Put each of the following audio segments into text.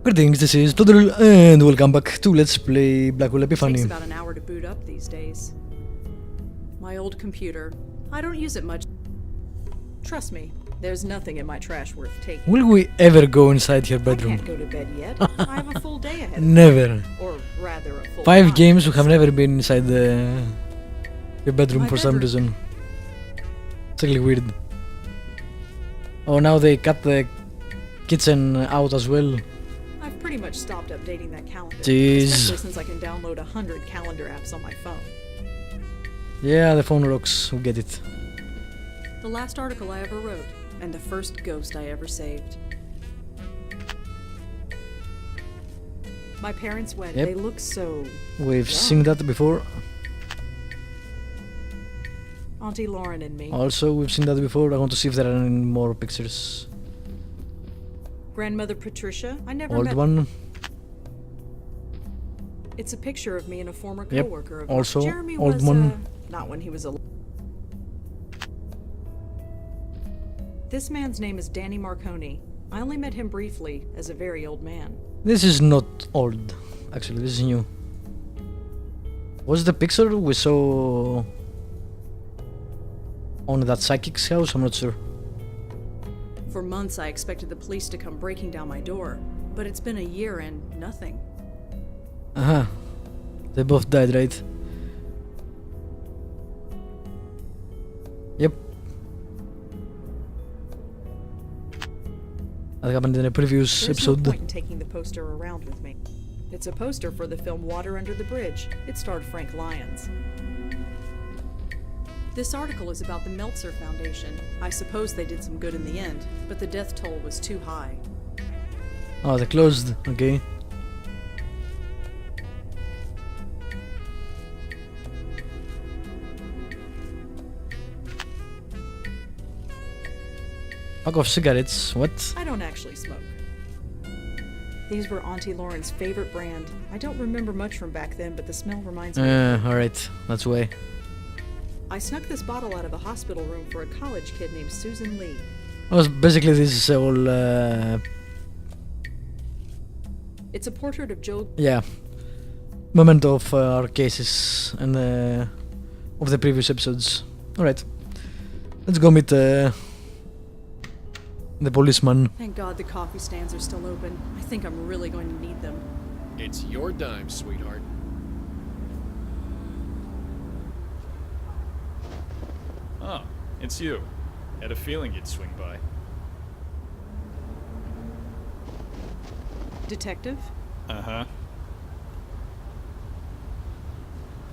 Greetings, this is Vlodril, and welcome back to Let's Play Blackwell Epiphany. It takes about an hour to boot up these days. My old computer. I don't use it much. Trust me, there's nothing in my trash worth taking. Will we ever go inside your bedroom? I can't go to bed yet. I have a full day ahead of me. Never. Or rather, a full 5 night. games we have never been inside your bedroom My for some bedroom. reason. It's really weird. Oh, now they cut the kitchen out as well. I've pretty much stopped updating that calendar. Jeez. Especially since I can download 100 calendar apps on my phone. Yeah, the phone rocks, we get it. The last article I ever wrote, and the first ghost I ever saved. My parents' wedding. Yep. They look so... We've Yeah. seen that before. Auntie Lauren and me. Also, we've seen that before. I want to see if there are any more pictures. Grandmother Patricia. I never Old met... one. It's a picture of me and a former Yep, coworker of also mine. Jeremy old was, one. not when he was a... This man's name is Danny Marconi. I only met him briefly as a very old man. This is not old. Actually, this is new. Was the picture we saw on that psychic's house? I'm not sure. For months I expected the police to come breaking down my door, but it's been a year and nothing. Aha. They both died, right? Yep. That happened in a previous There's episode. no point in taking the poster around with me. It's a poster for the film Water Under the Bridge. It starred Frank Lyons. This article is about the Meltzer Foundation. I suppose they did some good in the end, but the death toll was too high. Oh, they closed. Okay. Pack of cigarettes. What? I don't actually smoke. These were Auntie Lauren's favorite brand. I don't remember much from back then, but the smell reminds me. Alright. That's why. I snuck this bottle out of a hospital room for a college kid named Susan Lee. Oh, basically this is all, It's a portrait of Joe. yeah, moment of our cases and of the previous episodes. Alright, let's go meet the policeman. Thank God the coffee stands are still open. I think I'm really going to need them. It's your dime, sweetheart. Oh, it's you. Had a feeling you'd swing by. Detective, Uh-huh.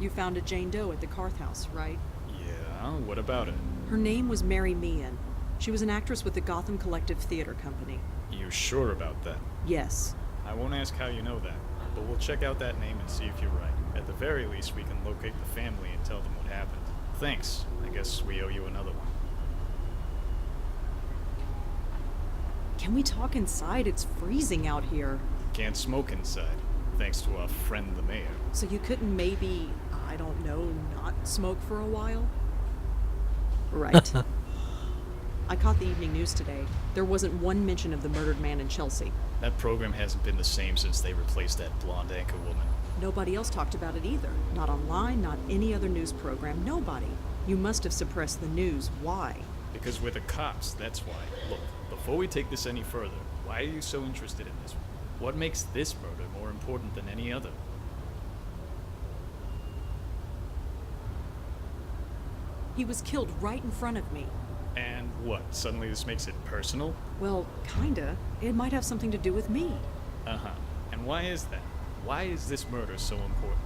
you found a Jane Doe at the Carth house, right? Yeah, what about it? Her name was Mary Meehan. She was an actress with the Gotham Collective Theater Company. You sure about that? Yes. I won't ask how you know that, but we'll check out that name and see if you're right. At the very least, we can locate the family and tell them what happened. Thanks. I guess we owe you another one. Can we talk inside? It's freezing out here. Can't smoke inside, thanks to our friend the mayor. So you couldn't maybe, I don't know, not smoke for a while? Right. I caught the evening news today. There wasn't one mention of the murdered man in Chelsea. That program hasn't been the same since they replaced that blonde anchor woman. Nobody else talked about it either. Not online, not any other news program, nobody. You must have suppressed the news. Why? Because we're the cops, that's why. Look, before we take this any further, why are you so interested in this? What makes this murder more important than any other? He was killed right in front of me. And what, suddenly this makes it personal? Well, kinda. It might have something to do with me. Uh-huh. And why is that? Why is this murder so important?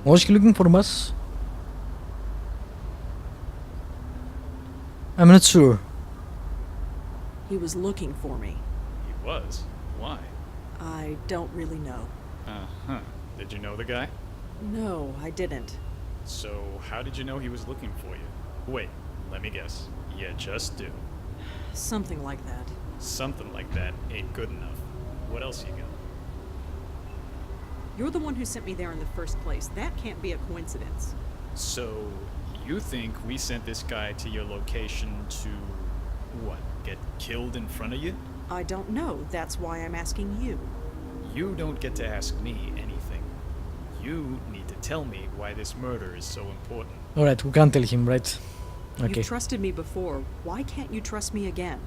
Was he looking for us? I'm not sure. He was looking for me. He was? Why? I don't really know. Uh-huh. Did you know the guy? No, I didn't. So, how did you know he was looking for you? Wait, let me guess. You just do. Something like that. Something like that ain't good enough. What else you got? You're the one who sent me there in the first place. That can't be a coincidence. So, you think we sent this guy to your location to, what, get killed in front of you? I don't know. That's why I'm asking you. You don't get to ask me anything. You need to tell me why this murder is so important. Alright, we can't tell him, right? Okay. You've trusted me before. Why can't you trust me again?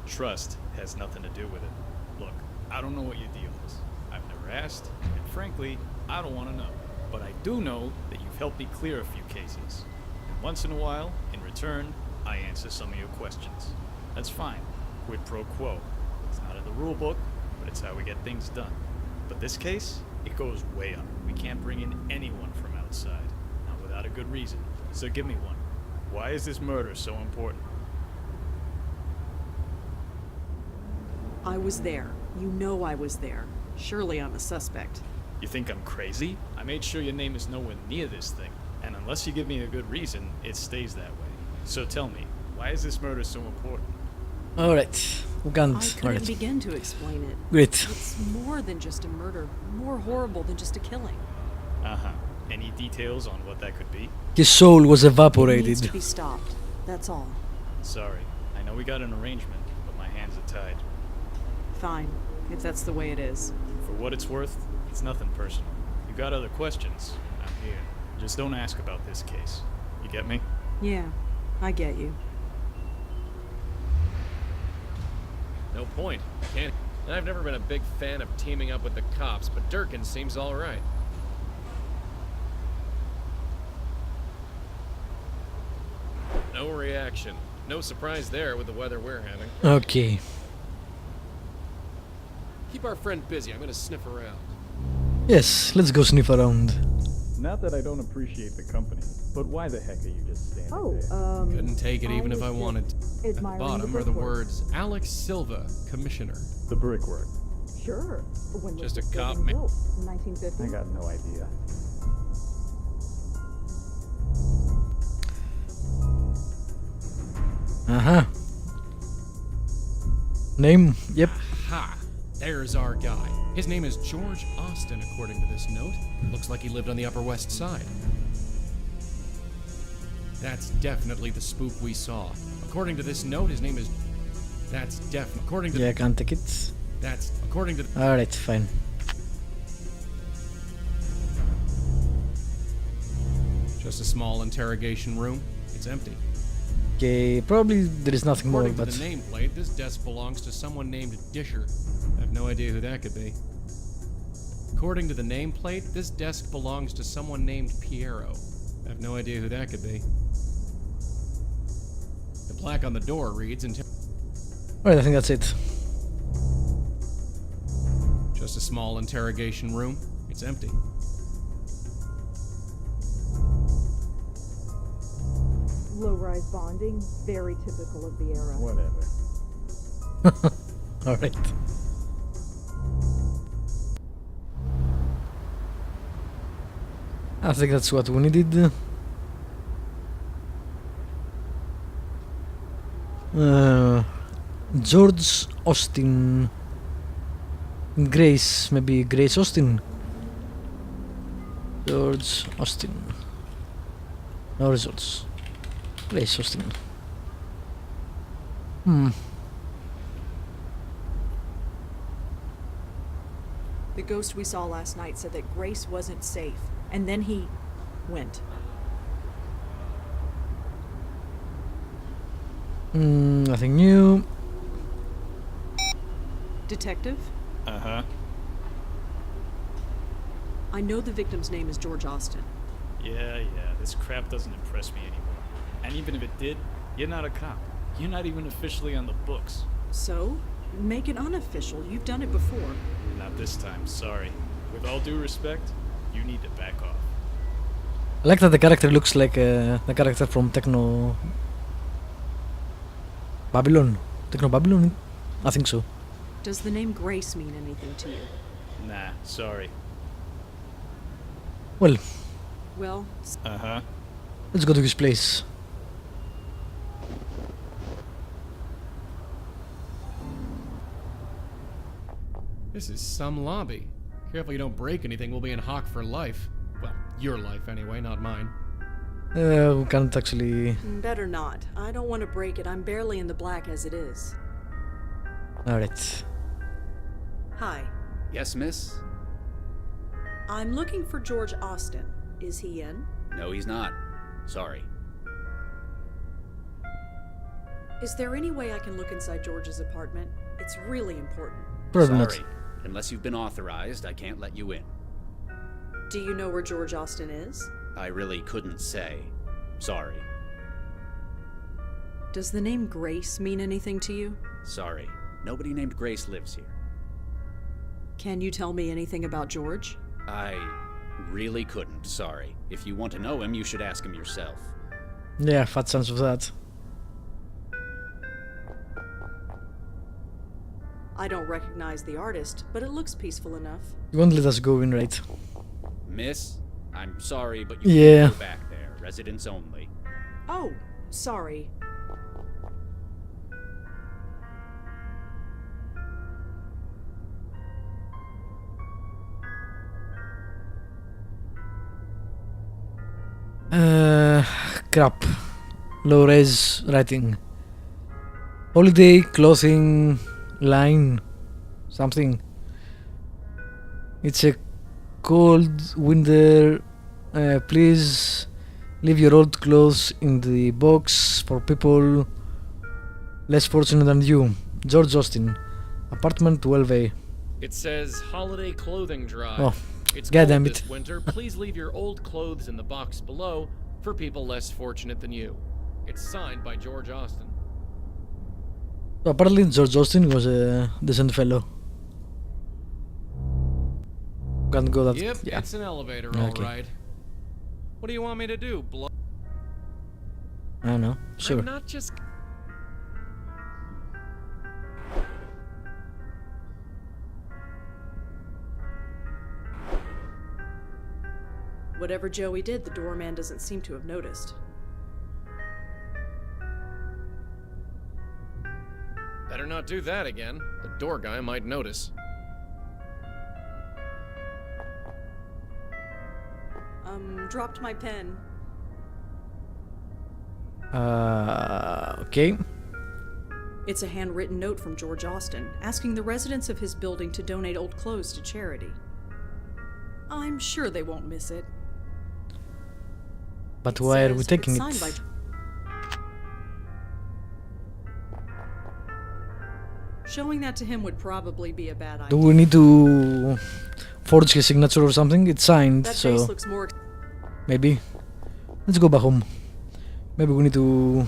Trust has nothing to do with it. Look, I don't know what your deal is. I've never asked, and frankly, I don't want to know. But I do know that you've helped me clear a few cases. And once in a while, in return, I answer some of your questions. That's fine. Quid pro quo. It's not in the rule book, but it's how we get things done. But this case, it goes way up. We can't bring in anyone from outside, not without a good reason. So give me one. Why is this murder so important? I was there. You know I was there. Surely I'm a suspect. You think I'm crazy? I made sure your name is nowhere near this thing. And unless you give me a good reason, it stays that way. So tell me, why is this murder so important? Alright, we can't. I couldn't Alright. begin to explain it. Great. It's more than just a murder. More horrible than just a killing. Uh-huh. Any details on what that could be? His soul was It needs evaporated. to be stopped. That's all. Sorry. I know we got an arrangement, but my hands are tied. Fine, if that's the way it is. For what it's worth, it's nothing personal. You got other questions? I'm here. Just don't ask about this case. You get me? Yeah, I get you. No point. Can't. And I've never been a big fan of teaming up with the cops, but Durkin seems all right. No reaction. No surprise there with the weather we're having. Okay. Keep our friend busy. I'm gonna sniff around. Yes, let's go sniff around. Not that I don't appreciate the company, but why the heck are you just standing there? Couldn't take it even if I wanted to. At the admiring bottom the are the brickwork. words Alex Silva, Commissioner. The brickwork. Sure. When was Just a this cop building ma- built? 1950? I got no idea. Uh-huh. Name? Yep. Ha! There's our guy. His name is George Austin, according to this note. Looks like he lived on the Upper West Side. That's definitely the spook we saw. According to this note, his name is... That's according to... Yeah, I can't take it. That's according to... Alright, fine. Just a small interrogation room. It's empty. Okay, probably there is nothing more, According but... to the nameplate, this desk belongs to someone named Disher. I have no idea who that could be. According to the nameplate, this desk belongs to someone named Piero. I have no idea who that could be. The plaque on the door reads... Alright, I think that's it. Just a small interrogation room. It's empty. Low-rise bonding, very typical of the era. Whatever. Alright. I think that's what we needed. George Austin. Grace, maybe Grace Austin. George Austin. No results. Grace Austin. The ghost we saw last night said that Grace wasn't safe, and then he went. Nothing new. Detective, Uh-huh. I know the victim's name is George Austin. Yeah, this crap doesn't impress me anymore. And even if it did, you're not a cop. You're not even officially on the books. So, make it unofficial. You've done it before. Not this time, sorry. With all due respect, you need to back off. I like that the character looks like the character from Techno Babylon. Techno Babylon? I think so. Does the name Grace mean anything to you? Nah, sorry. Well, Well, Uh-huh. let's go to his place. This is some lobby. Careful you don't break anything, we'll be in hock for life. Well, your life anyway, not mine. We can't actually... better not. I don't want to break it. I'm barely in the black as it is. Alright. Hi. Yes, miss? I'm looking for George Austin. Is he in? No, he's not. Sorry. Is there any way I can look inside George's apartment? It's really important. Probably not. Sorry. Unless you've been authorized, I can't let you in. Do you know where George Austin is? I really couldn't say. Sorry. Does the name Grace mean anything to you? Sorry. Nobody named Grace lives here. Can you tell me anything about George? I really couldn't, sorry. If you want to know him, you should ask him yourself. Yeah, fat chance of that. I don't recognize the artist, but it looks peaceful enough. You won't let us go in, right? Miss, I'm sorry, but you Yeah. can't go back there. Residents only. Oh, sorry. Crap. Low res writing. Holiday clothing line. Something. It's a cold winter. Please leave your old clothes in the box for people less fortunate than you. George Austin. Apartment 12A. It says holiday clothing drive. Oh, It's God cold damn this it. winter. Please leave your old clothes in the box below for people less fortunate than you. It's signed by George Austin. So apparently George Austin was a decent fellow. Can't go that. Yep, Yeah. it's an elevator, Okay. alright. What do you want me to do? I don't know. Sure. I'm not just... Whatever Joey did, the doorman doesn't seem to have noticed. Better not do that again. The door guy might notice. Dropped my pen. Okay. It's a handwritten note from George Austin, asking the residents of his building to donate old clothes to charity. I'm sure they won't miss it. But It why are we says taking it's signed it? Showing that to him would probably be a bad Do idea. we need to forge his signature or something? It's signed, That so face looks more... maybe. Let's go back home. Maybe we need to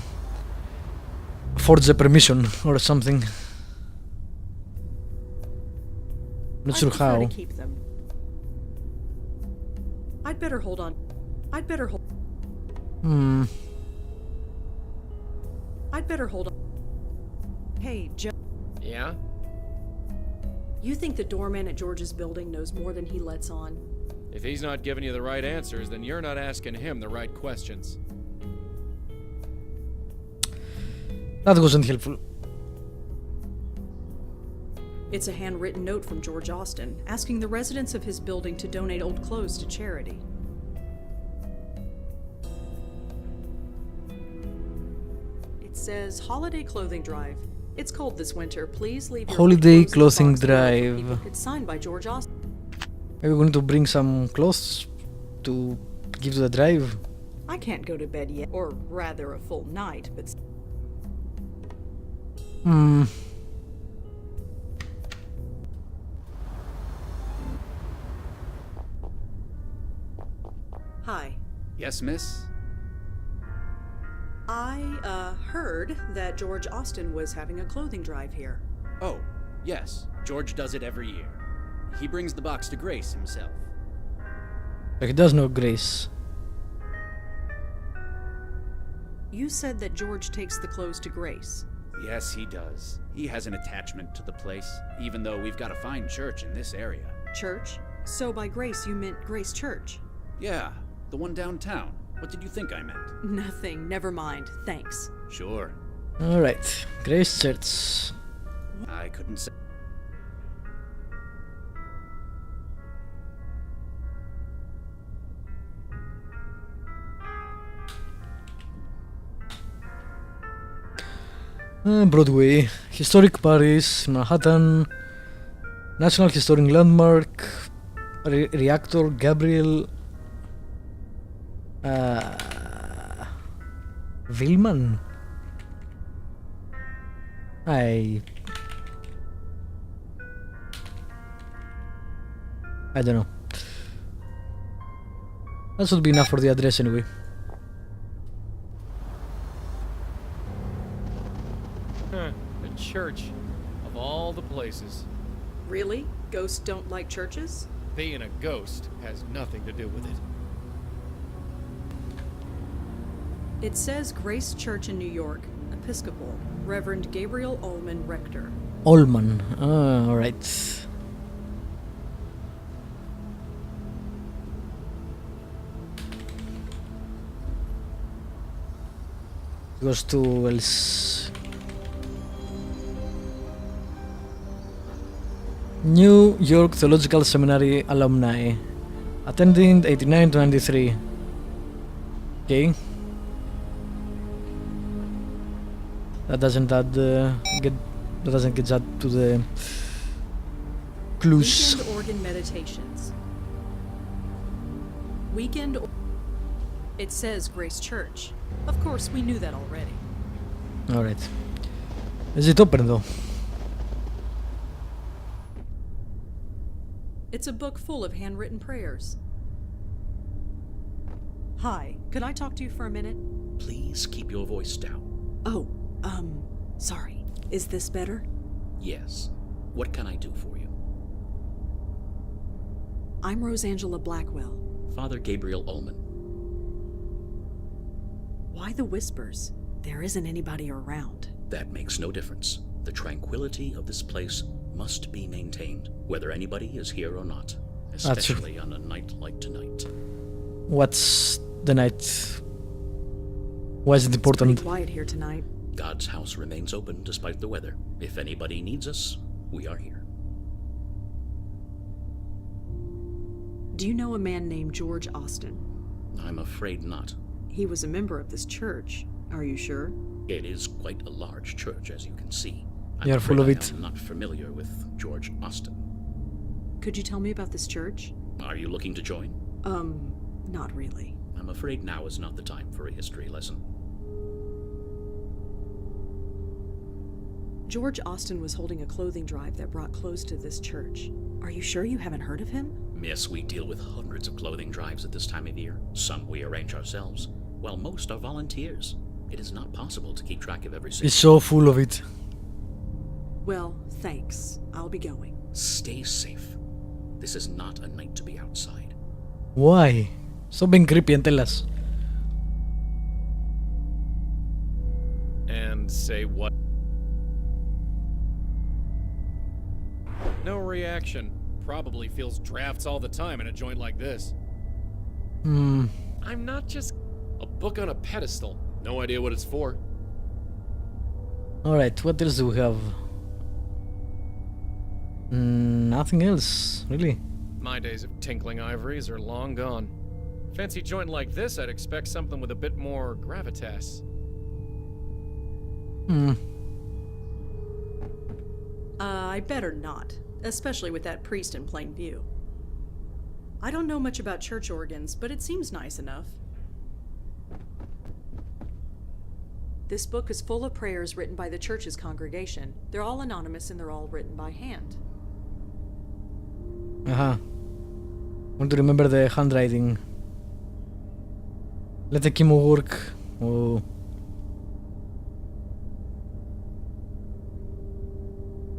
forge a permission or something. Not I'd sure prefer to how. keep them. I'd better hold on. I'd better hold... Hmm. I'd better hold on. Hey, Joe. Yeah? You think the doorman at George's building knows more than he lets on? If he's not giving you the right answers, then you're not asking him the right questions. That wasn't helpful. It's a handwritten note from George Austin, asking the residents of his building to donate old clothes to charity. It says, holiday clothing drive. It's cold this winter. Please leave your Holiday old clothes in clothing the box below for drive. people. It's signed by George Austin. Maybe we need to bring some clothes to give to the drive. I can't go to bed yet, or rather a full night, but... Hmm. Hi. Yes, miss? I, heard that George Austin was having a clothing drive here. Oh, yes. George does it every year. He brings the box to Grace himself. Like he does know Grace. You said that George takes the clothes to Grace. Yes, he does. He has an attachment to the place, even though we've got a fine church in this area. Church? So by Grace you meant Grace Church? Yeah, the one downtown. What did you think I meant? Nothing, never mind, thanks. Sure. Alright. Grace Church. I couldn't say. Broadway, historic Paris, Manhattan, National Historic Landmark, Reactor, Gabriel, Villman. I don't know. That should be enough for the address anyway. Huh, the church. Of all the places. Really? Ghosts don't like churches? Being a ghost has nothing to do with it. It says Grace Church in New York, Episcopal, Reverend Gabriel Ullman, Rector. Allman. Alright. Goes to else. New York Theological Seminary alumni. Attending 89 to 93. Okay. That doesn't add that doesn't get add to the clues. Weekend organ meditations. Weekend. It says Grace Church. Of course, we knew that already. Alright. Is it open though? It's a book full of handwritten prayers. Hi, could I talk to you for a minute? Please keep your voice down. Oh, sorry. Is this better? Yes. What can I do for you? I'm Rosangela Blackwell. Father Gabriel Ullman. Why the whispers? There isn't anybody around. That makes no difference. The tranquility of this place must be maintained, whether anybody is here or not, especially on a night like tonight. What's the night? Why is it It's important? pretty quiet here tonight. God's house remains open despite the weather. If anybody needs us, we are here. Do you know a man named George Austin? I'm afraid not. He was a member of this church. Are you sure? It is quite a large church, as you can see. You're full of it. I'm not familiar with George Austin. Could you tell me about this church? Are you looking to join? Not really. I'm afraid now is not the time for a history lesson. George Austin was holding a clothing drive that brought clothes to this church. Are you sure you haven't heard of him? Yes, we deal with hundreds of clothing drives at this time of year. Some we arrange ourselves, while most are volunteers. It is not possible to keep track of every single. It's so full of it. Well, thanks. I'll be going. Stay safe. This is not a night to be outside. Why? Stop being creepy and tell us. And say what? No reaction. Probably feels drafts all the time in a joint like this. I'm not just a book on a pedestal. No idea what it's for. Alright, what else do we have? Nothing else, really. My days of tinkling ivories are long gone. Fancy joint like this, I'd expect something with a bit more gravitas. I better not, especially with that priest in plain view. I don't know much about church organs, but it seems nice enough. This book is full of prayers written by the church's congregation. They're all anonymous and they're all written by hand. Want to remember the handwriting. Let the chemo work. Oh.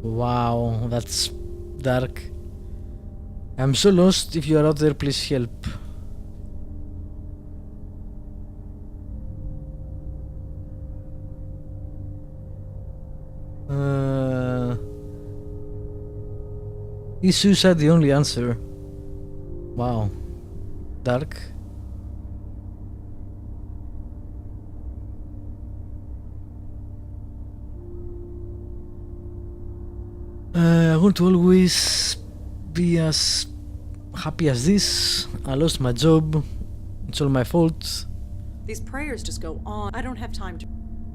Wow, that's dark. I'm so lost. If you are out there, please help. Is suicide the only answer? Wow. Dark. I want to always be as happy as this. I lost my job. It's all my fault. These prayers just go on. I don't have time to...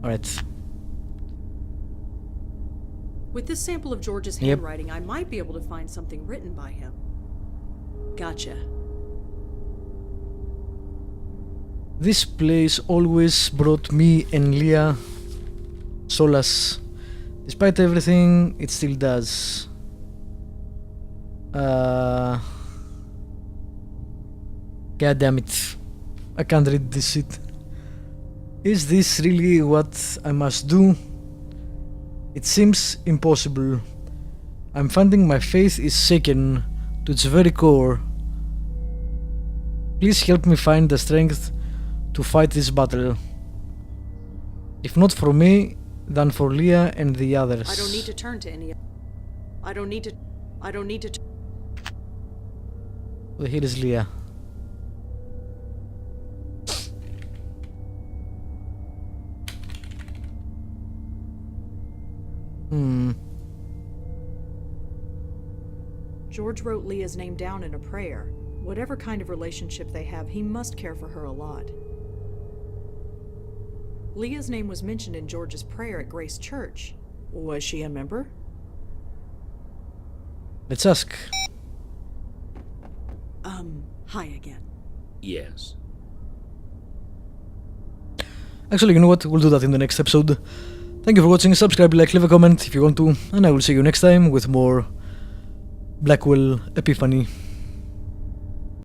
Alright. With this sample of George's Yep. handwriting, I might be able to find something written by him. Gotcha. This place always brought me and Leah solace. Despite everything, it still does. God damn it. I can't read this shit. Is this really what I must do? It seems impossible. I'm finding my faith is shaken to its very core. Please help me find the strength to fight this battle. If not for me, then for Leah and the others. I don't need to turn to any. I don't need to. Well, here is Leah. George wrote Leah's name down in a prayer. Whatever kind of relationship they have, he must care for her a lot. Leah's name was mentioned in George's prayer at Grace Church. Was she a member? Let's ask. Hi again. Yes. Actually, you know what? We'll do that in the next episode. Thank you for watching. Subscribe, like, leave a comment if you want to. And I will see you next time with more Blackwell Epiphany.